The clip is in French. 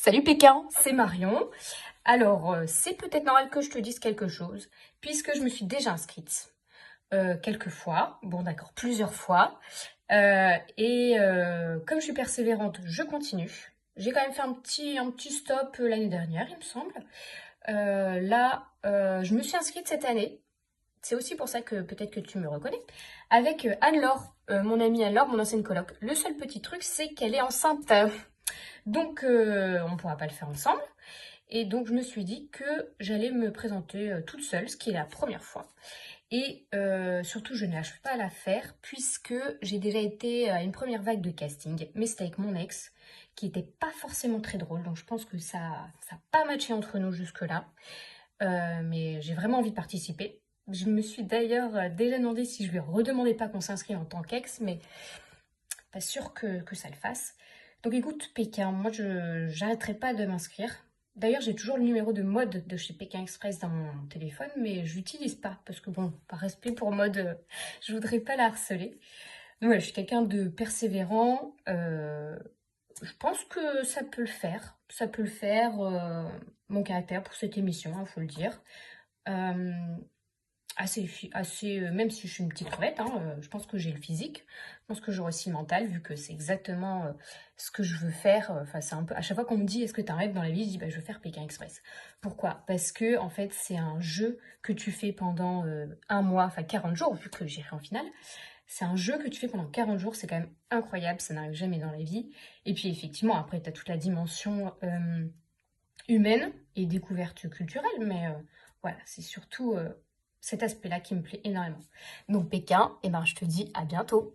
Salut Pékin, c'est Marion. Alors, c'est peut-être normal que je te dise quelque chose, puisque je me suis déjà inscrite quelques fois, bon d'accord, plusieurs fois. Comme je suis persévérante, je continue. J'ai quand même fait un petit stop l'année dernière, il me semble. Je me suis inscrite cette année. C'est aussi pour ça que peut-être que tu me reconnais. Avec Anne-Laure, mon amie Anne-Laure, mon ancienne coloc. Le seul petit truc, c'est qu'elle est enceinte. Donc, on ne pourra pas le faire ensemble. Et donc, je me suis dit que j'allais me présenter toute seule, ce qui est la première fois. Surtout, je ne lâche pas à la faire, puisque j'ai déjà été à une première vague de casting, mais c'était avec mon ex, qui n'était pas forcément très drôle. Donc, je pense que ça n'a pas matché entre nous jusque-là. Mais j'ai vraiment envie de participer. Je me suis d'ailleurs déjà demandé si je lui redemandais pas qu'on s'inscrive en tant qu'ex, mais pas sûr que ça le fasse. Donc écoute, Pékin, moi je j'arrêterai pas de m'inscrire. D'ailleurs, j'ai toujours le numéro de mode de chez Pékin Express dans mon téléphone, mais je l'utilise pas parce que bon, par respect pour mode, je voudrais pas la harceler. Donc voilà, je suis quelqu'un de persévérant. Je pense que ça peut le faire. Ça peut le faire, mon caractère pour cette émission, il faut le dire. Euh, même si je suis une petite crevette, hein, je pense que j'ai le physique, je pense que j'aurai aussi le mental, vu que c'est exactement ce que je veux faire. Enfin, c'est un peu, à chaque fois qu'on me dit, est-ce que tu as un rêve dans la vie, je dis, bah, je veux faire Pékin Express. Pourquoi? Parce que, en fait, c'est un jeu que tu fais pendant un mois, enfin 40 jours, vu que j'irai en finale. C'est un jeu que tu fais pendant 40 jours, c'est quand même incroyable, ça n'arrive jamais dans la vie. Et puis, effectivement, après, tu as toute la dimension humaine et découverte culturelle, mais voilà, c'est surtout cet aspect-là qui me plaît énormément. Donc Pékin, eh ben, je te dis à bientôt.